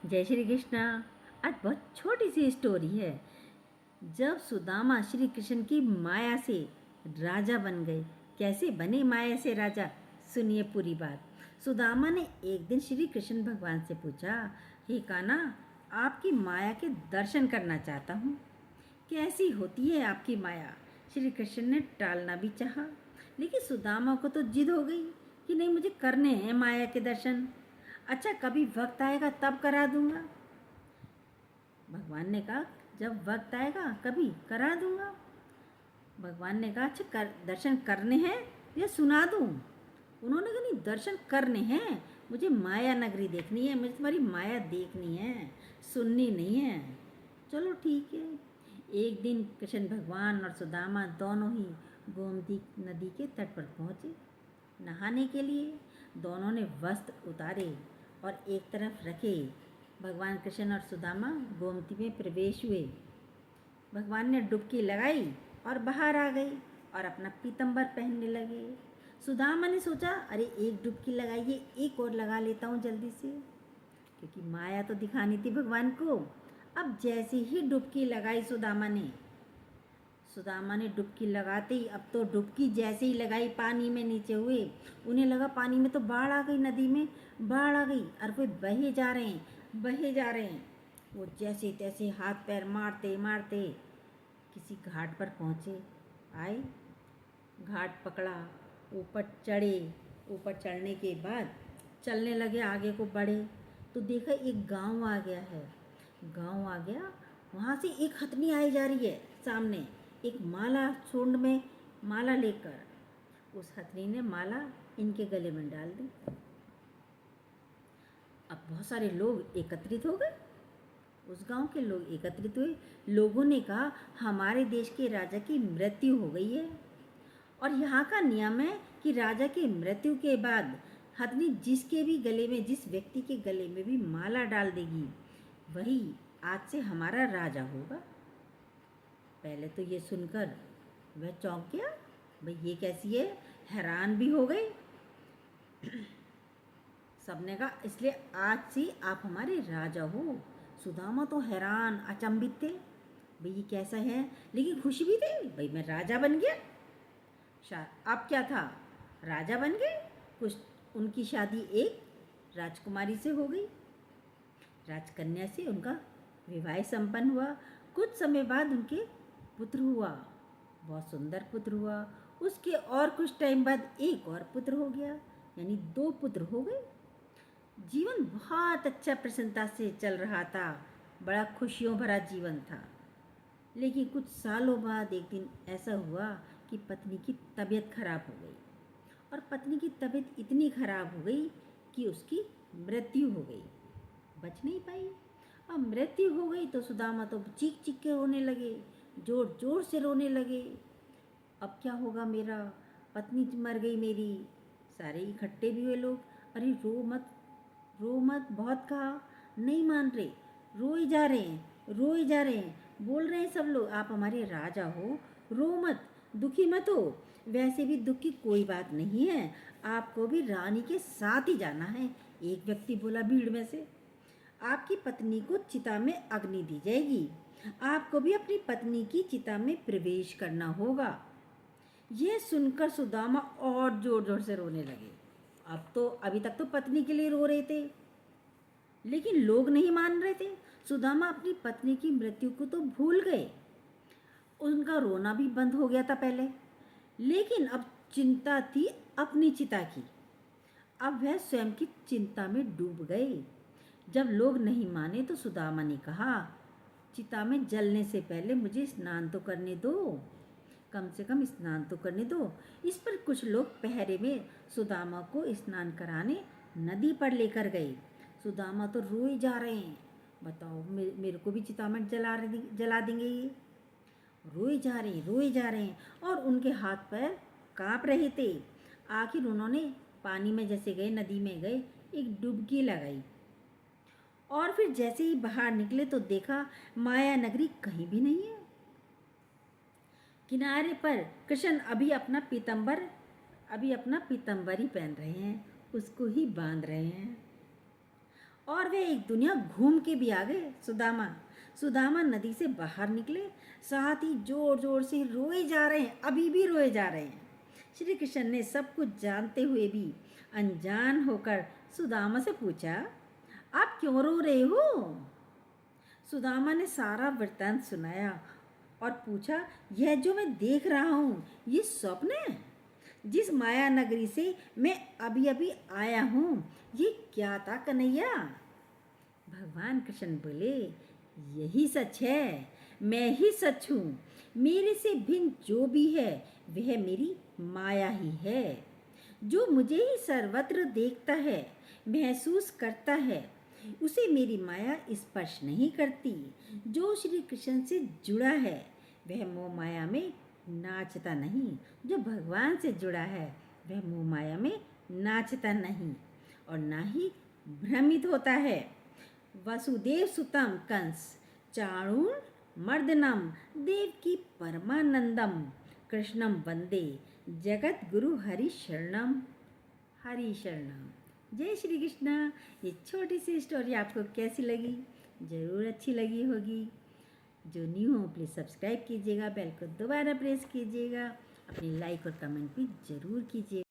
जय श्री कृष्णा। आज बहुत छोटी सी स्टोरी है। जब सुदामा श्री कृष्ण की माया से राजा बन गए। कैसे बने माया से राजा, सुनिए पूरी बात। सुदामा ने एक दिन श्री कृष्ण भगवान से पूछा, हे कान्हा, आपकी माया के दर्शन करना चाहता हूँ, कैसी होती है आपकी माया। श्री कृष्ण ने टालना भी चाहा, लेकिन सुदामा को तो जिद हो गई कि नहीं, मुझे करने हैं माया के दर्शन। अच्छा, कभी वक्त आएगा तब करा दूंगा। भगवान ने कहा, जब वक्त आएगा कभी करा दूंगा। भगवान ने कहा, अच्छा दर्शन करने हैं या सुना दूं। उन्होंने कहा, नहीं, दर्शन करने हैं, मुझे माया नगरी देखनी है, मुझे तुम्हारी माया देखनी है, सुननी नहीं है। चलो ठीक है। एक दिन कृष्ण भगवान और सुदामा दोनों ही गोमती नदी के तट पर पहुँचे नहाने के लिए। दोनों ने वस्त्र उतारे और एक तरफ रखे। भगवान कृष्ण और सुदामा गोमती में प्रवेश हुए। भगवान ने डुबकी लगाई और बाहर आ गई और अपना पीतम्बर पहनने लगे। सुदामा ने सोचा, अरे एक डुबकी लगाइए, एक और लगा लेता हूँ जल्दी से, क्योंकि माया तो दिखानी थी भगवान को। अब जैसे ही डुबकी लगाई सुदामा ने डुबकी लगाते ही, अब तो डुबकी जैसे ही लगाई पानी में नीचे हुए। उन्हें लगा पानी में तो बाढ़ आ गई, नदी में बाढ़ आ गई और वे बहे जा रहे हैं, बहे जा रहे हैं। वो जैसे तैसे हाथ पैर मारते मारते किसी घाट पर पहुँचे। आए, घाट पकड़ा, ऊपर चढ़े। ऊपर चढ़ने के बाद चलने लगे, आगे को बढ़े तो देखा एक गांव आ गया है। गांव आ गया, वहाँ से एक हथनी आई जा रही है सामने, एक माला, सूंड में माला लेकर। उस हथनी ने माला इनके गले में डाल दी। अब बहुत सारे लोग एकत्रित हो गए, उस गांव के लोग एकत्रित हुए। लोगों ने कहा, हमारे देश के राजा की मृत्यु हो गई है और यहाँ का नियम है कि राजा की मृत्यु के बाद हथनी जिसके भी गले में, जिस व्यक्ति के गले में भी माला डाल देगी, वही आज से हमारा राजा होगा। पहले तो ये सुनकर वह चौंक गया, भाई ये कैसी है, हैरान भी हो गए। सबने कहा, इसलिए आज से आप हमारे राजा हो। सुदामा तो हैरान अचंभित थे, भाई ये कैसा है, लेकिन खुश भी थे, भाई मैं राजा बन गया। अब क्या था, राजा बन गए। कुछ उनकी शादी एक राजकुमारी से हो गई, राजकन्या से उनका विवाह संपन्न हुआ। कुछ समय बाद उनके पुत्र हुआ, बहुत सुंदर पुत्र हुआ। उसके और कुछ टाइम बाद एक और पुत्र हो गया, यानी 2 पुत्र हो गए। जीवन बहुत अच्छा प्रसन्नता से चल रहा था, बड़ा खुशियों भरा जीवन था। लेकिन कुछ सालों बाद एक दिन ऐसा हुआ कि पत्नी की तबीयत खराब हो गई, और पत्नी की तबीयत इतनी खराब हो गई कि उसकी मृत्यु हो गई, बच नहीं पाई। अब मृत्यु हो गई तो सुदामा तो चीख चीख के रोने लगे, जोर जोर से रोने लगे। अब क्या होगा मेरा, पत्नी मर गई मेरी। सारे इकट्ठे भी हुए लोग, अरे रो मत, रो मत, बहुत कहा, नहीं मान रहे, रोए जा रहे हैं, रोए जा रहे हैं। बोल रहे हैं सब लोग, आप हमारे राजा हो, रो मत, दुखी मत हो। वैसे भी दुख की कोई बात नहीं है, आपको भी रानी के साथ ही जाना है। एक व्यक्ति बोला भीड़ में से, आपकी पत्नी को चिता में अग्नि दी जाएगी, आपको भी अपनी पत्नी की चिता में प्रवेश करना होगा। यह सुनकर सुदामा और जोर जोर से रोने लगे। अब तो अभी तक तो पत्नी के लिए रो रहे थे, लेकिन लोग नहीं मान रहे थे। सुदामा अपनी पत्नी की मृत्यु को तो भूल गए, उनका रोना भी बंद हो गया था पहले, लेकिन अब चिंता थी अपनी चिता की। अब वह स्वयं की चिंता में डूब गए। जब लोग नहीं माने तो सुदामा ने कहा, चिता में जलने से पहले मुझे स्नान तो करने दो, कम से कम स्नान तो करने दो। इस पर कुछ लोग पहरे में सुदामा को स्नान कराने नदी पर लेकर गए। सुदामा तो रोए जा रहे हैं, बताओ मेरे को भी चिता में जला देंगे ये। रोए जा रहे हैं, रोए जा रहे हैं, और उनके हाथ पैर कांप रहे थे। आखिर उन्होंने पानी में जैसे गए, नदी में गए, एक डुबकी लगाई, और फिर जैसे ही बाहर निकले तो देखा माया नगरी कहीं भी नहीं है। किनारे पर कृष्ण अभी अपना पीतम्बर ही पहन रहे हैं, उसको ही बांध रहे हैं। और वे एक दुनिया घूम के भी आ गए। सुदामा नदी से बाहर निकले, साथ ही जोर जोर से रोए जा रहे हैं, अभी भी रोए जा रहे हैं। श्री कृष्ण ने सब कुछ जानते हुए भी अनजान होकर सुदामा से पूछा, आप क्यों रो रहे हो? सुदामा ने सारा वृत्तांत सुनाया और पूछा, यह जो मैं देख रहा हूँ ये स्वप्न है? जिस माया नगरी से मैं अभी अभी आया हूँ ये क्या था कन्हैया? भगवान कृष्ण बोले, यही सच है, मैं ही सच हूँ। मेरे से भिन्न जो भी है वह मेरी माया ही है। जो मुझे ही सर्वत्र देखता है, महसूस करता है, उसे मेरी माया स्पर्श नहीं करती। जो श्री कृष्ण से जुड़ा है वह मोह माया में नाचता नहीं। जो भगवान से जुड़ा है वह मोह माया में नाचता नहीं और ना ही भ्रमित होता है। वसुदेव सुतम कंस चाणूर मर्दनम देवकी परमानंदम कृष्णम वंदे जगत गुरु हरि शरणम हरि शरणम। जय श्री कृष्णा। ये छोटी सी स्टोरी आपको कैसी लगी? ज़रूर अच्छी लगी होगी। जो न्यू हो प्लीज़ सब्सक्राइब कीजिएगा, बेल को दोबारा प्रेस कीजिएगा, अपनी लाइक और कमेंट भी ज़रूर कीजिएगा।